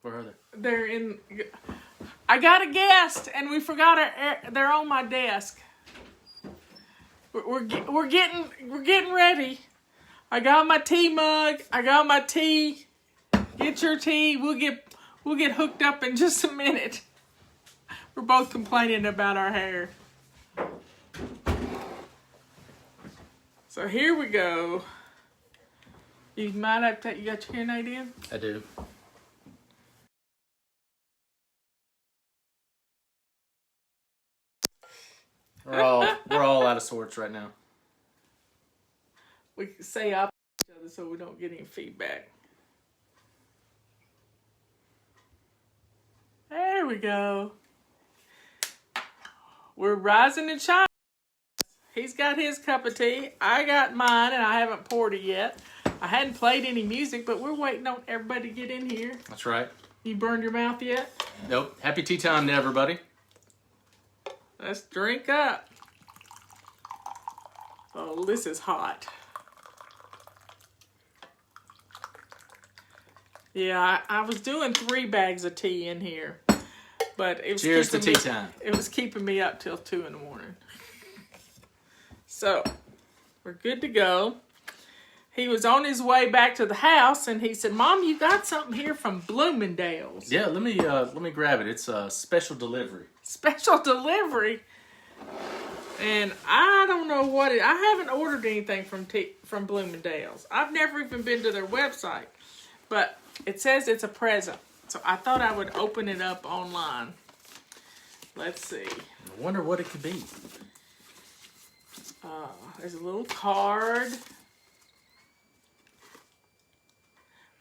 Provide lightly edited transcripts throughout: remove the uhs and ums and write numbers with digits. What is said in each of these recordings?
Where are they? They're in. I got a guest, and we forgot they're on my desk. We're getting ready. I got my tea mug. I got my tea. Get your tea. We'll get hooked up in just a minute. We're both complaining about our hair. So here we go. You might have to. You got your hearing aid in? I do. We're all out of sorts right now. We can say opposite each other so we don't get any feedback. There we go. We're rising and shining. He's got his cup of tea. I got mine, and I haven't poured it yet. I hadn't played any music, but we're waiting on everybody to get in here. That's right. You burned your mouth yet? Nope. Happy tea time to everybody. Let's drink up. Oh, this is hot. Yeah, I was doing 3 bags of tea in here, but it was cheers to tea time. It was keeping me up till 2 in the morning. So we're good to go. He was on his way back to the house, and he said, "Mom, you got something here from Bloomingdale's." Yeah, let me grab it. It's a special delivery. Special delivery. And I don't know what I haven't ordered anything from Bloomingdale's. I've never even been to their website, but it says it's a present. So I thought I would open it up online. Let's see. I wonder what it could be. There's a little card.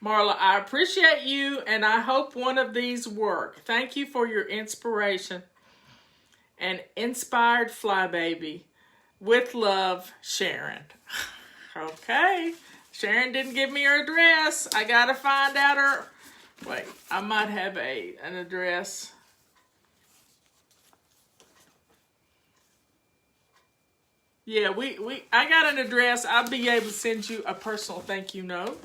Marla, I appreciate you, and I hope one of these work. Thank you for your inspiration. And inspired flybaby. With love, Sharon. Okay. Sharon didn't give me her address. I gotta find out her... Wait, I might have an address. Yeah, I got an address. I'll be able to send you a personal thank you note.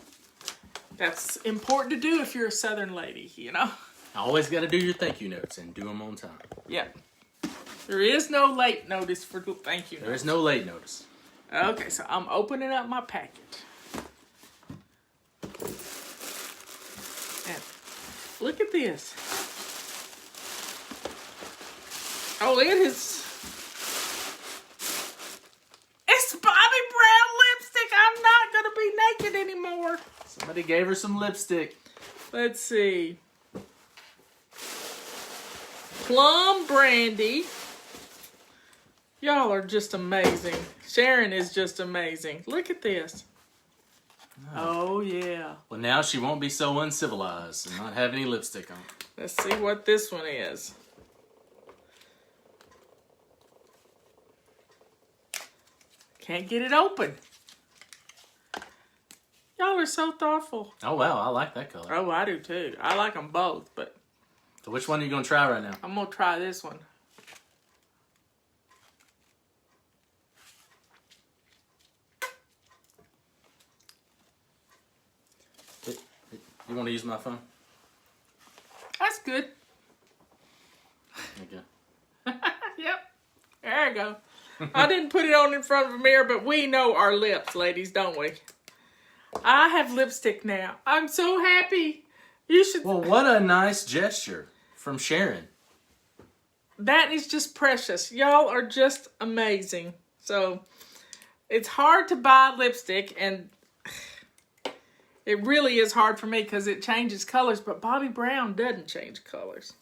That's important to do if you're a Southern lady, you know. Always got to do your thank you notes and do them on time. Yeah. There is no late notice for thank you notes. There is no late notice. Okay, so I'm opening up my packet. And look at this. Oh, it is... It's Bobby Brown lipstick. I'm not going to be naked anymore. Somebody gave her some lipstick. Let's see. Plum Brandy. Y'all are just amazing. Sharon is just amazing. Look at this. Oh, yeah. Well, now she won't be so uncivilized and not have any lipstick on. Let's see what this one is. Can't get it open. Y'all are so thoughtful. Oh, wow. I like that color. Oh, I do too. I like them both, but... So which one are you going to try right now? I'm going to try this one. You want to use my phone? That's good. Okay. Yep. There you go. I didn't put it on in front of a mirror, but we know our lips, ladies, don't we? I have lipstick now. I'm so happy. You should... Well, what a nice gesture from Sharon. That is just precious. Y'all are just amazing. So, it's hard to buy lipstick, and it really is hard for me because it changes colors, but Bobby Brown doesn't change colors.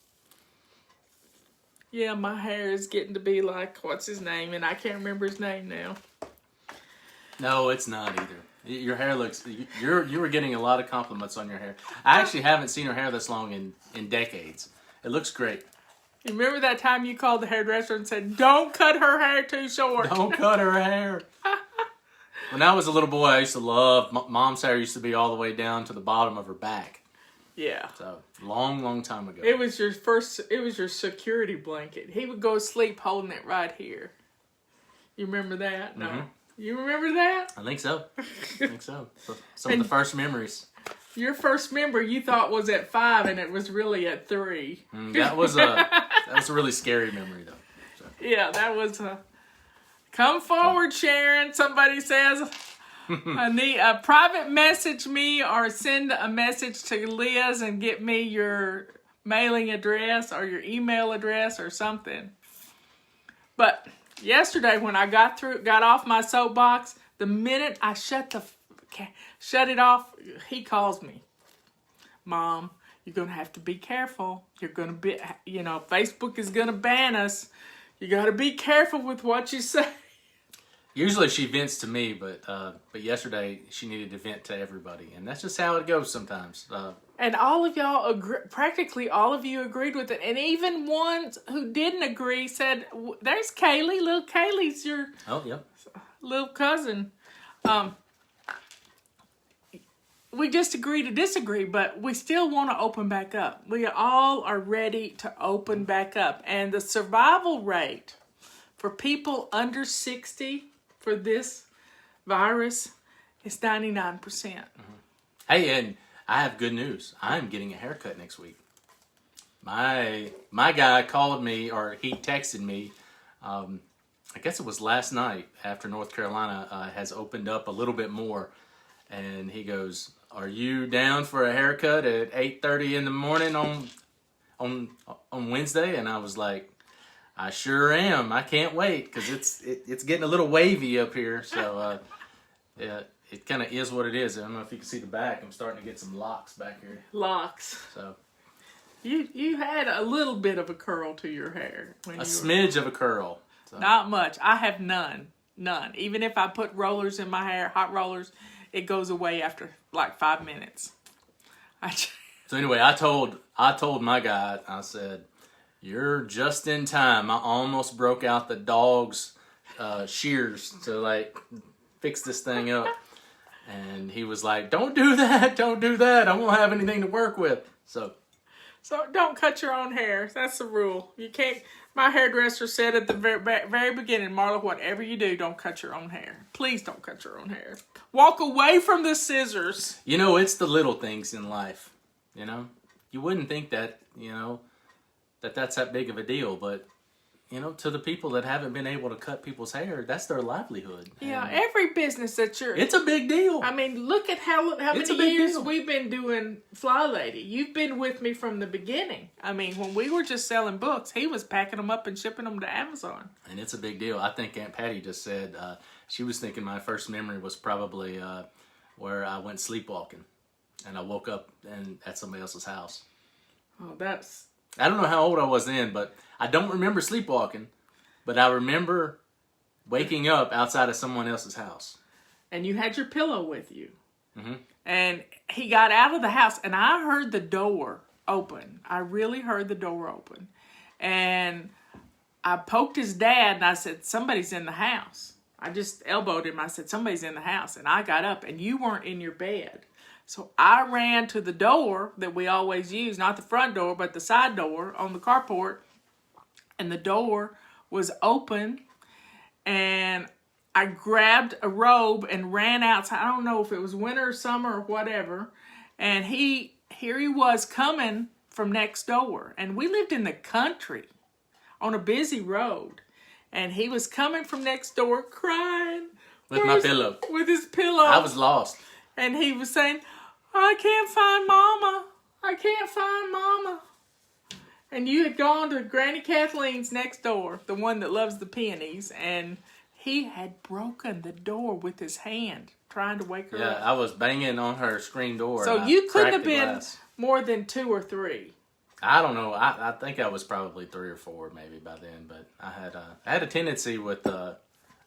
Yeah, my hair is getting to be like, what's his name? And I can't remember his name now. No, it's not either. Your hair looks... You were getting a lot of compliments on your hair. I actually haven't seen her hair this long in decades. It looks great. You remember that time you called the hairdresser and said, "Don't cut her hair too short." Don't cut her hair. When I was a little boy, I used to love... Mom's hair used to be all the way down to the bottom of her back. Yeah. So, long time ago. It was your security blanket. He would go to sleep holding it right here. You remember that? No. Mm-hmm. You remember that? I think so. Some of the first memories. Your first member you thought was at 5, and it was really at 3. That was a really scary memory, though. So. Yeah, that was come forward, Sharon. Somebody says, private message me or send a message to Liz and get me your mailing address or your email address or something. But yesterday when I got off my soapbox, the minute I shut it off, he calls me. Mom, you're going to have to be careful. You're going to be, Facebook is going to ban us. You got to be careful with what you say. Usually she vents to me, but yesterday she needed to vent to everybody. And that's just how it goes sometimes. And all of y'all, practically all of you agreed with it. And even ones who didn't agree said, there's Kaylee. Little Kaylee's your little cousin. We just agree to disagree, but we still want to open back up. We all are ready to open back up. And the survival rate for people under 60 for this virus is 99%. Mm-hmm. Hey, and I have good news. I'm getting a haircut next week. My guy called me, or he texted me, I guess it was last night after North Carolina has opened up a little bit more. And he goes, are you down for a haircut at 8:30 in the morning on Wednesday? And I was like, I sure am. I can't wait because it's getting a little wavy up here. So yeah, it kind of is what it is. I don't know if you can see the back. I'm starting to get some locks back here. Locks. So you had a little bit of a curl to your hair. Smidge of a curl. So. Not much. I have none. Even if I put rollers in my hair, hot rollers, it goes away after like 5 minutes. So anyway, I told my guy, I said, you're just in time. I almost broke out the dog's shears to like fix this thing up. And he was like, don't do that. I won't have anything to work with. So don't cut your own hair. That's the rule. You can't. My hairdresser said at the very beginning, Marla, whatever you do, don't cut your own hair. Please don't cut your own hair. Walk away from the scissors. It's the little things in life. You wouldn't think that, that's that big of a deal. But, to the people that haven't been able to cut people's hair, that's their livelihood. Yeah, every business that you're... It's a big deal. I mean, look at how many years we've been doing Fly Lady. You've been with me from the beginning. I mean, when we were just selling books, he was packing them up and shipping them to Amazon. And it's a big deal. I think Aunt Patty just said, she was thinking my first memory was probably where I went sleepwalking. And I woke up at somebody else's house. Oh, that's... I don't know how old I was then, but I don't remember sleepwalking. But I remember waking up outside of someone else's house. And you had your pillow with you. Mm-hmm. And he got out of the house, and I heard the door open. I really heard the door open. And I poked his dad, and I said, somebody's in the house. I just elbowed him. I said, somebody's in the house. And I got up, and you weren't in your bed. So I ran to the door that we always use, not the front door, but the side door on the carport. And the door was open. And I grabbed a robe and ran outside. I don't know if it was winter or summer or whatever. And here he was coming from next door. And we lived in the country on a busy road. And he was coming from next door crying. With my pillow. With his pillow. I was lost. And he was saying, I can't find Mama. I can't find Mama. And you had gone to Granny Kathleen's next door, the one that loves the peonies, and he had broken the door with his hand, trying to wake her up. Yeah, I was banging on her screen door. So you couldn't have been more than 2 or 3. I don't know. I think I was probably 3 or 4 maybe by then. But I had a tendency with I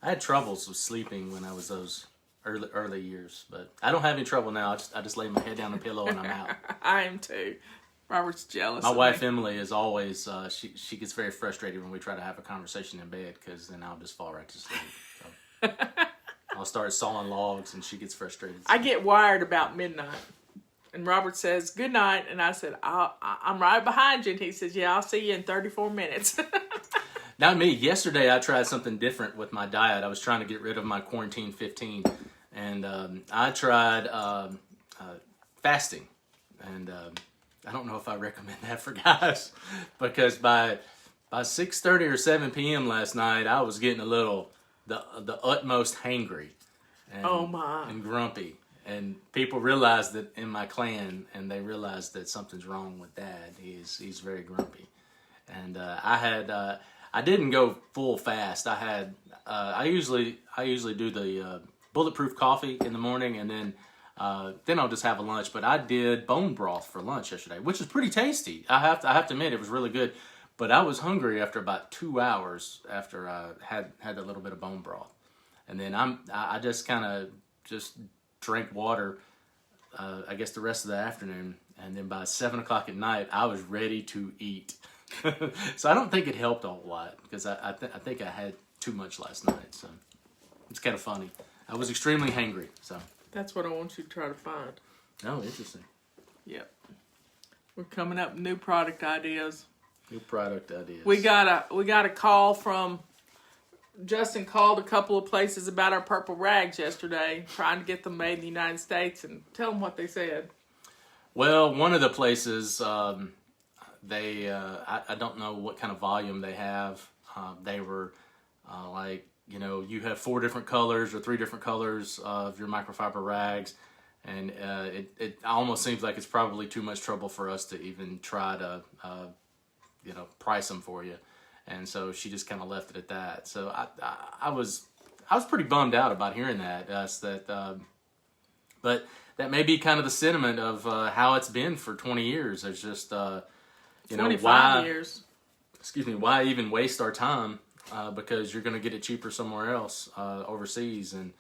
had troubles with sleeping when I was those early years. But I don't have any trouble now. I just lay my head down on the pillow and I'm out. I am too. Robert's jealous. My wife Emily is always she gets very frustrated when we try to have a conversation in bed because then I'll just fall right to sleep. So. I'll start sawing logs and she gets frustrated. I get wired about midnight. And Robert says, good night. And I said, I'm right behind you. And he says, yeah, I'll see you in 34 minutes. Not me. Yesterday I tried something different with my diet. I was trying to get rid of my quarantine 15. And I tried fasting, and I don't know if I recommend that for guys, because by 6:30 or 7 p.m. last night, I was getting a little the utmost hangry and, Oh my. and grumpy. And people realized that in my clan, and they realized that something's wrong with Dad. He's very grumpy, and I didn't go full fast. I usually do the bulletproof coffee in the morning, and then I'll just have a lunch. But I did bone broth for lunch yesterday, which is pretty tasty. I have to admit, it was really good. But I was hungry after about 2 hours after I had a little bit of bone broth, and then I just kind of just drank water. I guess the rest of the afternoon, and then by 7 o'clock at night, I was ready to eat. So I don't think it helped a whole lot, because I think I had too much last night. So it's kind of funny. I was extremely hangry. So That's what I want you to try to find. oh, interesting. Yep. We're coming up with new product ideas. New product ideas. We got a call from Justin. Called a couple of places about our purple rags yesterday, trying to get them made in the United States, and tell them what they said. Well, one of the places, I don't know what kind of volume they have. They were like, you have 4 different colors or 3 different colors of your microfiber rags, and it almost seems like it's probably too much trouble for us to even try to price them for you. And so she just kind of left it at that. So I was pretty bummed out about hearing that. But that may be kind of the sentiment of how it's been for 20 years. There's just 25 years. Excuse me. Why even waste our time? Because you're going to get it cheaper somewhere else overseas. And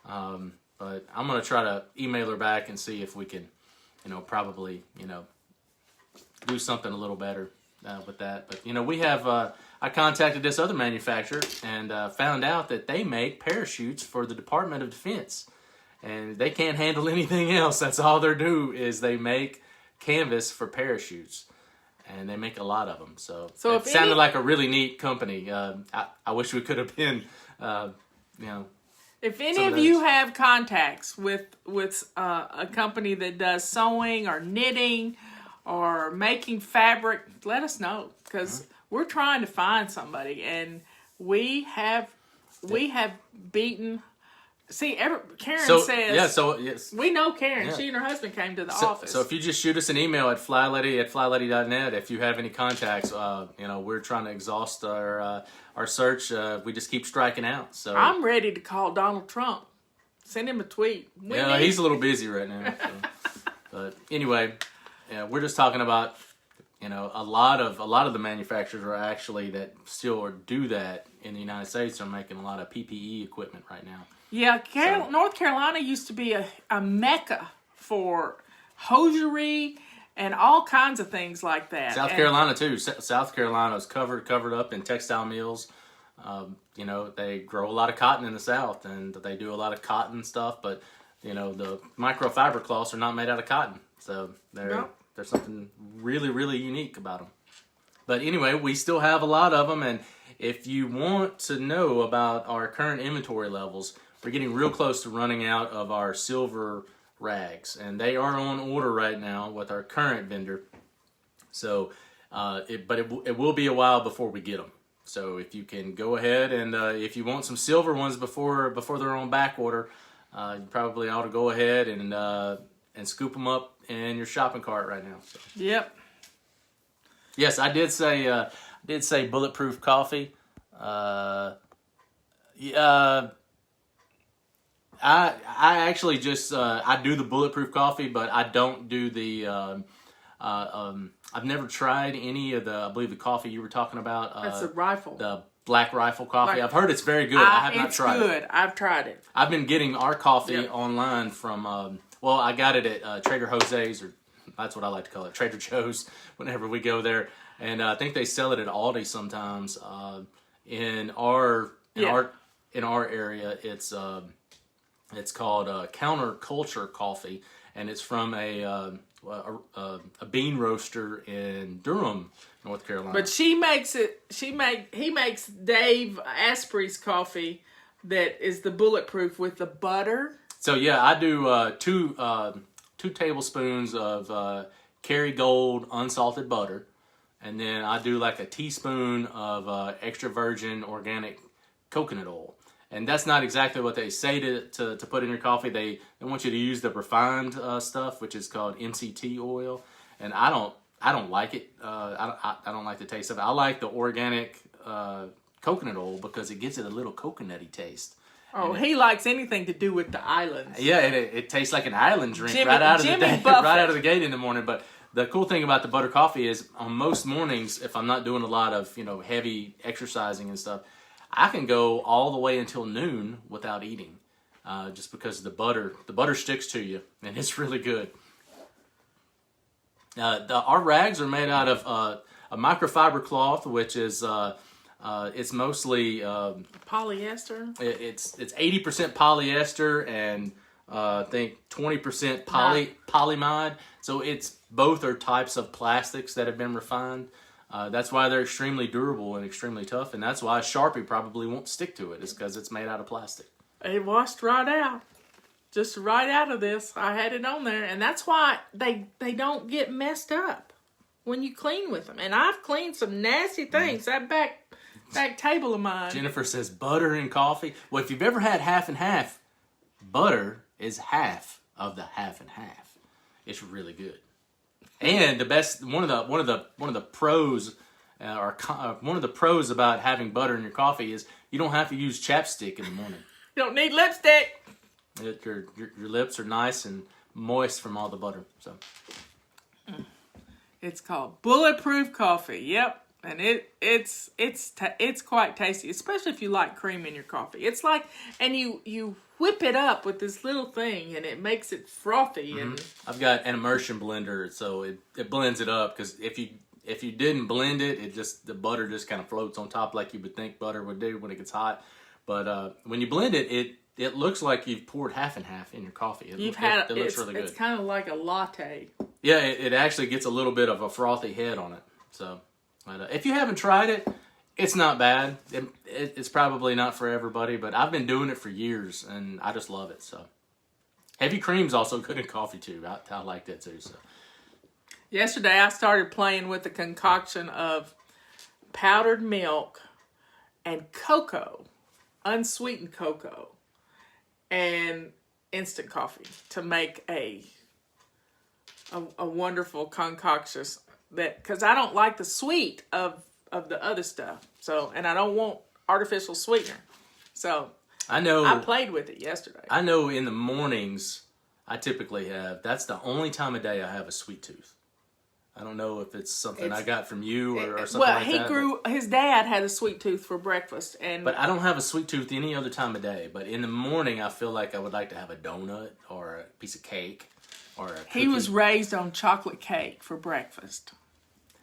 but I'm going to try to email her back and see if we can, probably do something a little better with that. But we have. I contacted this other manufacturer and found out that they make parachutes for the Department of Defense, and they can't handle anything else. That's all they do is they make canvas for parachutes, and they make a lot of them. So it sounded like a really neat company. I wish we could have been, If any of you have contacts with a company that does sewing or knitting or making fabric, let us know, because we're trying to find somebody, and we have beaten. See, Karen says. Yeah, so yes, we know Karen. Yeah. She and her husband came to the office. So if you just shoot us an email at flylady@flylady.net, if you have any contacts, we're trying to exhaust our search. We just keep striking out. So I'm ready to call Donald Trump. Send him a tweet. He's a little busy right now. So. But anyway, we're just talking about. A lot of the manufacturers are actually that still do that in the United States are making a lot of PPE equipment right now. Yeah, North Carolina used to be a mecca for hosiery and all kinds of things like that. South Carolina too. South Carolina is covered up in textile mills. They grow a lot of cotton in the South, and they do a lot of cotton stuff. But the microfiber cloths are not made out of cotton, so there's something really, really unique about them. But anyway, we still have a lot of them, and if you want to know about our current inventory levels, we're getting real close to running out of our silver rags, and they are on order right now with our current vendor. So, it will be a while before we get them. So if you can go ahead and if you want some silver ones before they're on back order, you probably ought to go ahead and scoop them up in your shopping cart right now. So. Yep. Yes, I did say bulletproof coffee. I actually just I do the bulletproof coffee, but I don't do the. I've never tried any of I believe the coffee you were talking about. That's a Rifle. The Black Rifle coffee. I've heard it's very good. I have not tried it. It's good. I've tried it. I've been getting our coffee online from. I got it at Trader Jose's, or that's what I like to call it, Trader Joe's. Whenever we go there, and I think they sell it at Aldi sometimes. In our area, it's called Counterculture Coffee, and it's from a bean roaster in Durham, North Carolina. But he makes Dave Asprey's coffee that is the bulletproof with the butter. So yeah, I do two tablespoons of Kerrygold unsalted butter, and then I do like a teaspoon of extra virgin organic coconut oil. And that's not exactly what they say to put in your coffee. They want you to use the refined stuff, which is called MCT oil, and I don't like it. I don't like the taste of it. I like the organic coconut oil because it gives it a little coconutty taste. Oh, he likes anything to do with the islands. Yeah, and it tastes like an island drink Jimmy right out of the gate in the morning. But the cool thing about the butter coffee is on most mornings, if I'm not doing a lot of heavy exercising and stuff, I can go all the way until noon without eating, just because the butter sticks to you, and it's really good. Our rags are made out of a microfiber cloth, which is it's mostly polyester. It's 80% polyester and I think 20% polyamide. So it's both are types of plastics that have been refined. That's why they're extremely durable and extremely tough, and that's why Sharpie probably won't stick to it. Is because it's made out of plastic. It washed right out. Just right out of this. I had it on there, and that's why they don't get messed up when you clean with them. And I've cleaned some nasty things. That back table of mine. Jennifer says butter and coffee. Well, if you've ever had half and half, butter is half of the half and half. It's really good. And the best one of the pros one of the pros about having butter in your coffee is you don't have to use chapstick in the morning. You don't need lipstick. Your lips are nice and moist from all the butter. So it's called Bulletproof Coffee. Yep, and it's quite tasty, especially if you like cream in your coffee. It's like, and you whip it up with this little thing, and it makes it frothy. And I've got an immersion blender, so it blends it up. Because if you didn't blend it, the butter just kind of floats on top like you would think butter would do when it gets hot. But when you blend it, it looks like you've poured half and half in your coffee. It looks really good. It's kind of like a latte. Yeah, it actually gets a little bit of a frothy head on it. So, if you haven't tried it, it's not bad. It's probably not for everybody, but I've been doing it for years, and I just love it. So, heavy cream's also good in coffee too. I like that too. So, yesterday I started playing with the concoction of powdered milk and cocoa, unsweetened cocoa, and instant coffee to make a wonderful concoction. Because I don't like the sweet of the other stuff. So, and I don't want artificial sweetener. So, I played with it yesterday. I know in the mornings, I typically that's the only time of day I have a sweet tooth. I don't know if it's something I got from you or something like that. Well, his dad had a sweet tooth for breakfast. But I don't have a sweet tooth any other time of day. But in the morning, I feel like I would like to have a donut or a piece of cake or a cookie. He was raised on chocolate cake for breakfast.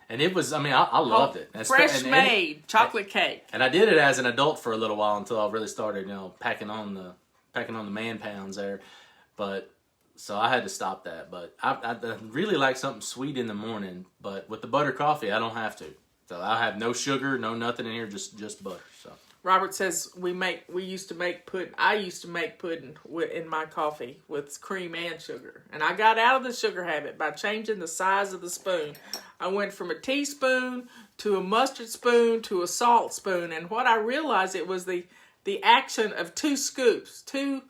And it was, I loved it. Fresh made chocolate cake. And I did it as an adult for a little while until I really started, packing on the man pounds there. But, so I had to stop that. But I really like something sweet in the morning. But with the butter coffee, I don't have to. So I have no sugar, no nothing in here, just butter. So Robert says I used to make pudding in my coffee with cream and sugar. And I got out of the sugar habit by changing the size of the spoon. I went from a teaspoon to a mustard spoon to a salt spoon. And what I realized, it was the action of 2 scoops, two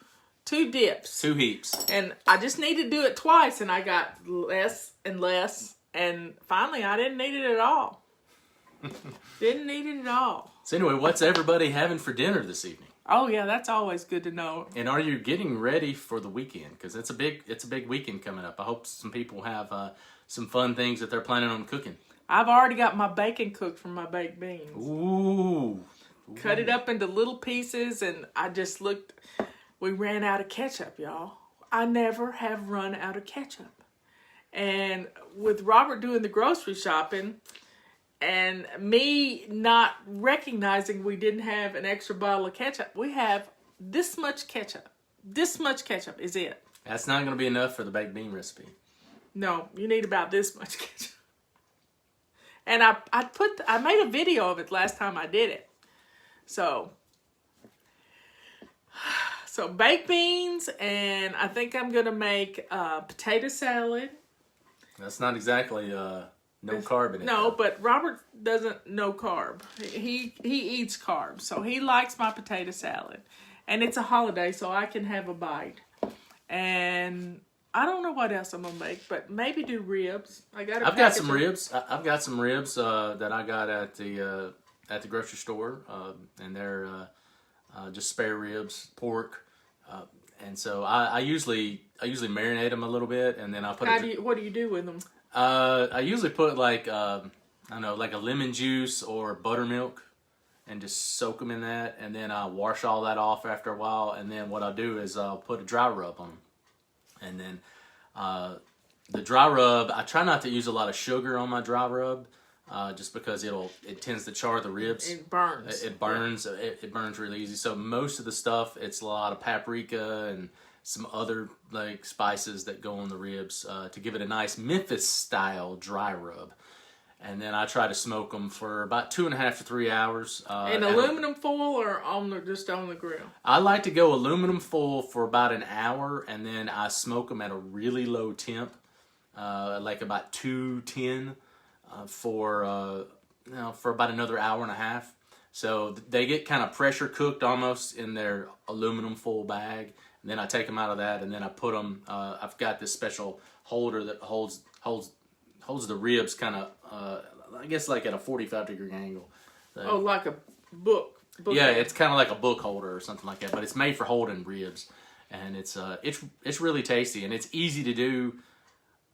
dips. 2 heaps. And I just needed to do it twice, and I got less and less. And finally, I didn't need it at all. Didn't need it at all. So anyway, what's everybody having for dinner this evening? Oh yeah, that's always good to know. And are you getting ready for the weekend? Because it's a big weekend coming up. I hope some people have some fun things that they're planning on cooking. I've already got my bacon cooked from my baked beans. Ooh. Cut it up into little pieces, and I just looked. We ran out of ketchup, y'all. I never have run out of ketchup. And with Robert doing the grocery shopping, and me not recognizing we didn't have an extra bottle of ketchup, we have this much ketchup. This much ketchup is it. That's not going to be enough for the baked bean recipe. No, you need about this much ketchup. And I made a video of it last time I did it. So So baked beans, and I think I'm going to make potato salad. That's not exactly no carb in it. No, though. but Robert doesn't know carb. He eats carbs, so he likes my potato salad. And it's a holiday, so I can have a bite. And I don't know what else I'm gonna make, but maybe do ribs. I've got some ribs. I've got some ribs that I got at the grocery store, and they're just spare ribs, pork, and so I usually marinate them a little bit, and then I put. What do you do with them? I usually put like I don't know, like a lemon juice or buttermilk, and just soak them in that, and then I wash all that off after a while, and then what I'll do is I'll put a dry rub on them, and then the dry rub, I try not to use a lot of sugar on my dry rub, just because it tends to char the ribs. It burns. It burns. It burns really easy. So most of the stuff, it's a lot of paprika and some other like spices that go on the ribs to give it a nice Memphis style dry rub. And then I try to smoke them for about 2.5 to 3 hours. In aluminum foil or just on the grill? I like to go aluminum foil for about an hour, and then I smoke them at a really low temp, like about 210, for about another hour and a half. So they get kind of pressure cooked almost in their aluminum foil bag. And then I take them out of that, and then I put them. I've got this special holder that holds the ribs kind of, I guess, like at a 45-degree angle. So, like a book. Yeah, it's kind of like a book holder or something like that, but it's made for holding ribs, and it's really tasty, and it's easy to do.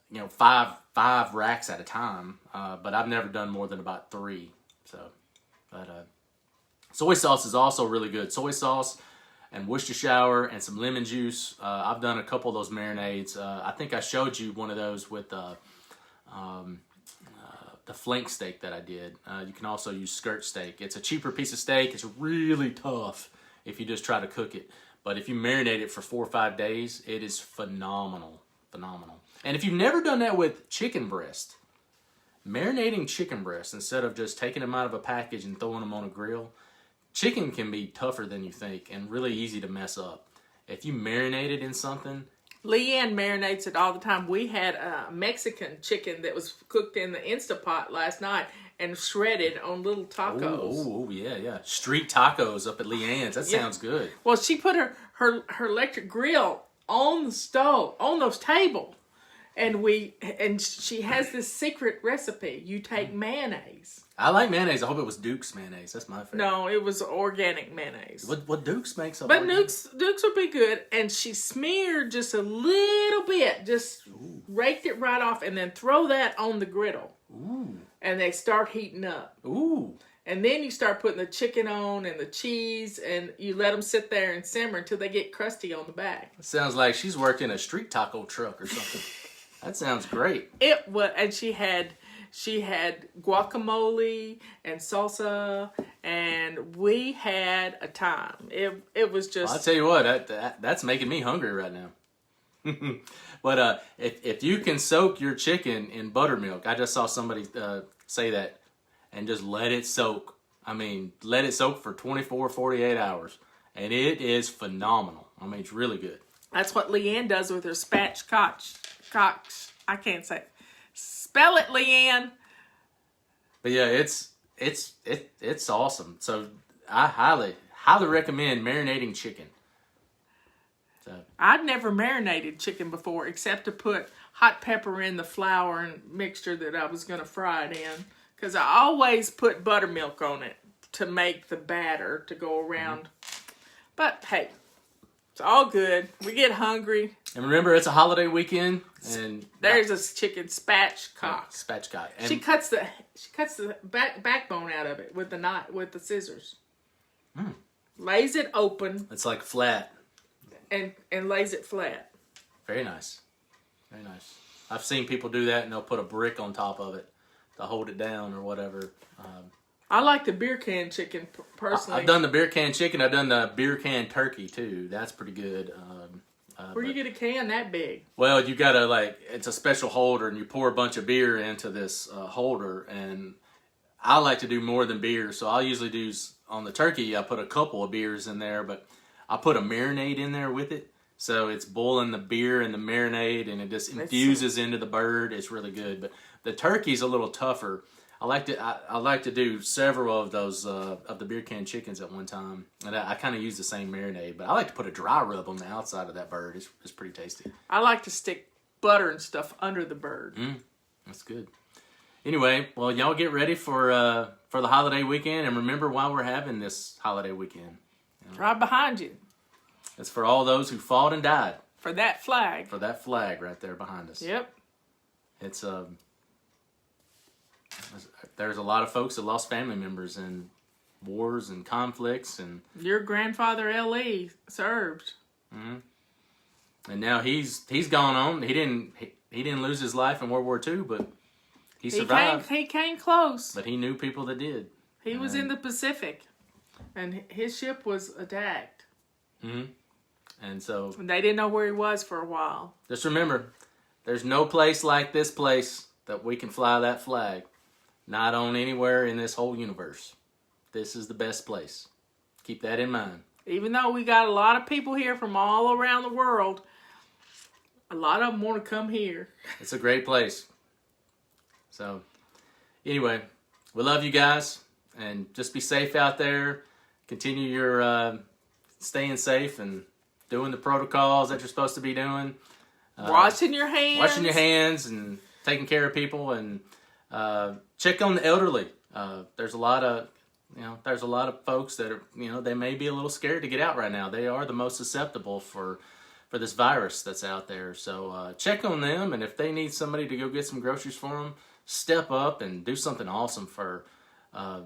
You know, five racks at a time, but I've never done more than about 3. So, but soy sauce is also really good. Soy sauce and Worcestershire and some lemon juice. I've done a couple of those marinades. I think I showed you one of those with the flank steak that I did. You can also use skirt steak. It's a cheaper piece of steak. It's really tough if you just try to cook it. But if you marinate it for 4 or 5 days, it is phenomenal. Phenomenal. And if you've never done that with chicken breast, marinating chicken breast instead of just taking them out of a package and throwing them on a grill, chicken can be tougher than you think and really easy to mess up. If you marinate it in something... Leanne marinates it all the time. We had a Mexican chicken that was cooked in the Instapot last night and shredded on little tacos. Oh, yeah. Street tacos up at Leanne's. That sounds good. Well, she put her electric grill on the stove, on those table. And she has this secret recipe. You take mayonnaise. I like mayonnaise. I hope it was Duke's mayonnaise. That's my favorite. No, it was organic mayonnaise. What Duke's makes up. But Duke's would be good. And she smeared just a little bit, just raked it right off, and then throw that on the griddle. Ooh. And they start heating up. Ooh. And then you start putting the chicken on and the cheese, and you let them sit there and simmer until they get crusty on the back. It sounds like she's worked in a street taco truck or something. That sounds great. It was, and she had guacamole and salsa, and we had a time. It was just. Well, I'll tell you what, that's making me hungry right now. But if you can soak your chicken in buttermilk, I just saw somebody say that, and just let it soak. I mean, let it soak for 24, 48 hours, and it is phenomenal. I mean, it's really good. That's what Leanne does with her spatchcock. I can't say it. Spell it, Leanne. But yeah, it's awesome. So I highly recommend marinating chicken. So I'd never marinated chicken before, except to put hot pepper in the flour and mixture that I was going to fry it in. Because I always put buttermilk on it to make the batter to go around. Mm-hmm. But hey, it's all good. We get hungry. And remember, it's a holiday weekend, and there's a chicken spatchcock. Spatchcock. And she cuts the backbone out of it with the knife, with the scissors. Lays it open. It's like flat. And lays it flat. Very nice. Very nice. I've seen people do that, and they'll put a brick on top of it to hold it down or whatever. I like the beer can chicken personally. I've done the beer can chicken. I've done the beer can turkey too. That's pretty good. Where do you get a can that big? Well, you gotta it's a special holder, and you pour a bunch of beer into this holder. And I like to do more than beer, so I'll usually do on the turkey. I put a couple of beers in there, but I'll put a marinade in there with it. So it's boiling the beer and the marinade, and it just infuses into the bird. It's really good. But the turkey's a little tougher. I like to do several of those of the beer can chickens at one time, and I kind of use the same marinade. But I like to put a dry rub on the outside of that bird. It's pretty tasty. I like to stick butter and stuff under the bird. That's good. Anyway, well, y'all get ready for the holiday weekend, and remember why we're having this holiday weekend. Right behind you. It's for all those who fought and died. For that flag. For that flag right there behind us. Yep. It's there's a lot of folks that lost family members in wars and conflicts, and your grandfather L.E. served. And now he's gone on. He didn't lose his life in World War II, but he survived. He came close. But he knew people that did. He was in the Pacific, and his ship was attacked. And so they didn't know where he was for a while. Just remember, there's no place like this place that we can fly that flag. Not on anywhere in this whole universe. This is the best place. Keep that in mind. Even though we got a lot of people here from all around the world, a lot of them want to come here. It's a great place. So, anyway, we love you guys. And just be safe out there. Continue your staying safe and doing the protocols that you're supposed to be doing. Washing your hands. Washing your hands and taking care of people, and check on the elderly. There's a lot of folks that are, they may be a little scared to get out right now. They are the most susceptible for this virus that's out there. So check on them, and if they need somebody to go get some groceries for them, step up and do something awesome for I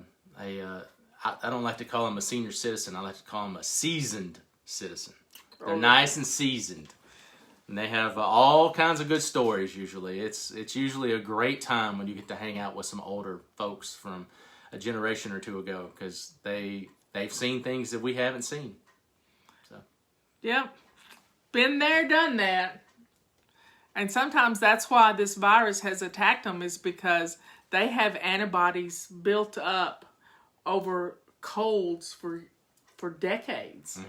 don't like to call them a senior citizen. I like to call them a seasoned citizen. They're nice and seasoned. And they have all kinds of good stories usually. It's usually a great time when you get to hang out with some older folks from a generation or two ago, because they've seen things that we haven't seen. So, yep. Been there, done that. And sometimes that's why this virus has attacked them, is because they have antibodies built up over colds for decades.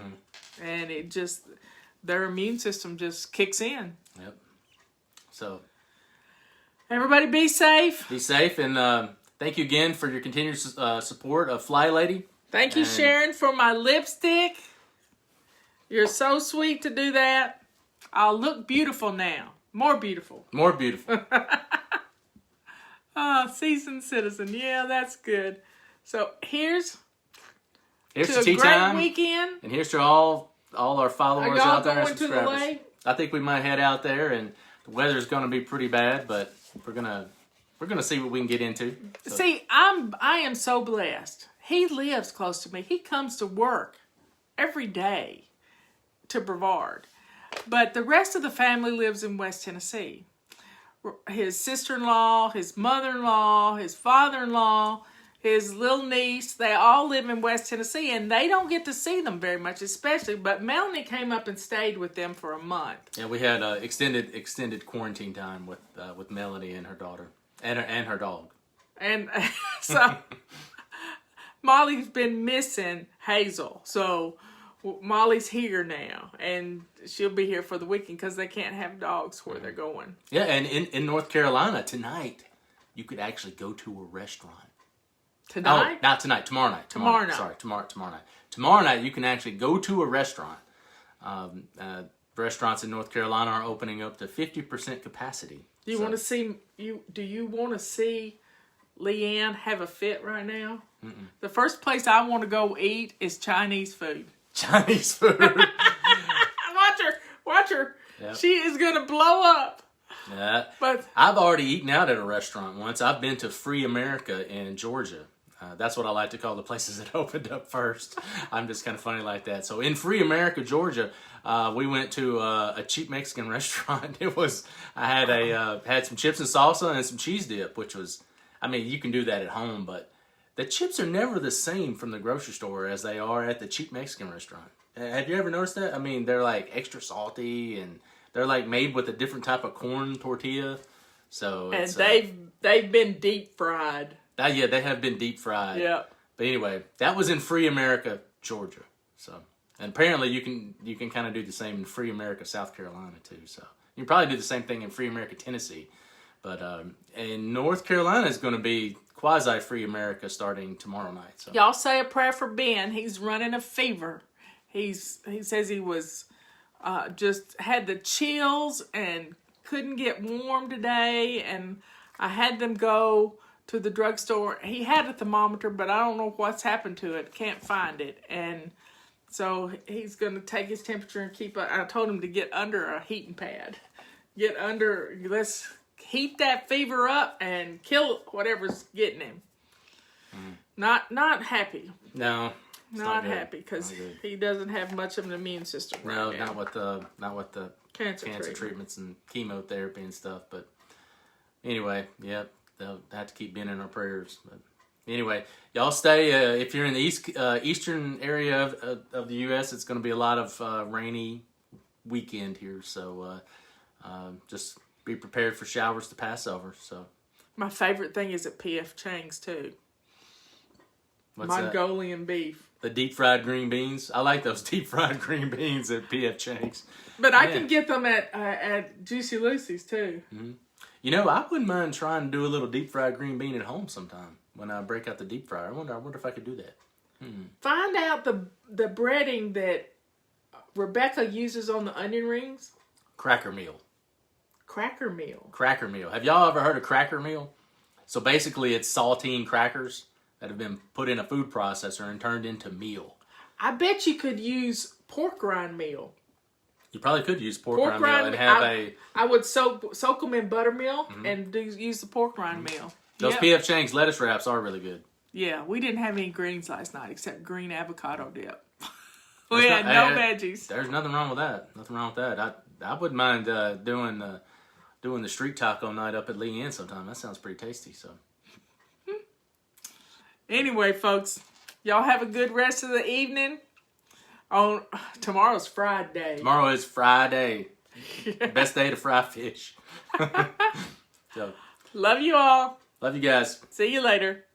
And it just, their immune system just kicks in. Yep. So, everybody be safe. Be safe, and thank you again for your continued support of Fly Lady. Thank you, Sharon, for my lipstick. You're so sweet to do that. I'll look beautiful now. More beautiful. More beautiful. Seasoned citizen. Yeah, that's good. So here's to a tea great time, weekend. and here's to all our followers out there and going to the subscribers. lake? I think we might head out there, and the weather's going to be pretty bad, but we're gonna see what we can get into. So. See, I am so blessed. He lives close to me. He comes to work every day to Brevard, but the rest of the family lives in West Tennessee. His sister-in-law, his mother-in-law, his father-in-law, his little niece, they all live in West Tennessee, and they don't get to see them very much, especially. But Melanie came up and stayed with them for a month. Yeah, we had extended quarantine time with Melanie and her daughter and her dog. And so Molly's been missing Hazel, so Molly's here now, and she'll be here for the weekend because they can't have dogs where they're going. Yeah, and in North Carolina tonight, you could actually go to a restaurant. Tonight? Oh, not tonight. Tomorrow night. Tomorrow night. Sorry, tomorrow night. Tomorrow night, you can actually go to a restaurant. Restaurants in North Carolina are opening up to 50% capacity. Do you want to see Leanne have a fit right now? Mm-mm. The first place I want to go eat is Chinese food. Chinese food. Watch her. Yep. She is gonna blow up. Yeah. But I've already eaten out at a restaurant once. I've been to Free America in Georgia. That's what I like to call the places that opened up first. I'm just kind of funny like that. So in Free America, Georgia, we went to a cheap Mexican restaurant. I had some chips and salsa and some cheese dip, which was, I mean, you can do that at home, but the chips are never the same from the grocery store as they are at the cheap Mexican restaurant. Have you ever noticed that? I mean, they're like extra salty, and they're like made with a different type of corn tortilla. So and they've been deep fried. Yeah, they have been deep fried. Yeah. But anyway, that was in Free America, Georgia. So And apparently you can kind of do the same in Free America, South Carolina too. So you can probably do the same thing in Free America, Tennessee. But in North Carolina is going to be quasi Free America starting tomorrow night. So Y'all say a prayer for Ben. He's running a fever. He says he was just had the chills and couldn't get warm today. And I had them go to the drugstore. He had a thermometer, but I don't know what's happened to it. Can't find it. And so he's going to take his temperature and I told him to get under a heating pad. Let's heat that fever up and kill whatever's getting him. Not happy. no, Not happy because he doesn't have much of an immune system right no, now. not with the Cancer treatments and chemotherapy and stuff. But anyway, yeah, they'll have to keep being in our prayers. But anyway, y'all stay. If you're in the eastern area of the U.S., it's going to be a lot of rainy weekend here. So just be prepared for showers to pass over. So My favorite thing is at P.F. Chang's too. what's Mongolian beef. The deep fried green beans. I like those deep fried green beans at P.F. Chang's. But I can get them at Juicy Lucy's too. Mm-hmm. You know, I wouldn't mind trying to do a little deep fried green bean at home sometime when I break out the deep fryer. I wonder if I could do that. Find out the breading that Rebecca uses on the onion rings. Cracker meal. Cracker meal. Cracker meal. Have y'all ever heard of cracker meal? So basically it's saltine crackers that have been put in a food processor and turned into meal. I bet you could use pork rind meal. You probably could use pork rind meal and have I would soak them in buttermilk and use the pork rind meal. Those P.F. Chang's lettuce wraps are really good. Yeah, we didn't have any greens last night except green avocado dip. We had no veggies. There's nothing wrong with that. Nothing wrong with that. I wouldn't mind doing the street taco night up at Lee Ann sometime. That sounds pretty tasty. So anyway, folks, y'all have a good rest of the evening. Tomorrow's Friday. Tomorrow is Friday. Best day to fry fish. So love you all. love you guys. See you later.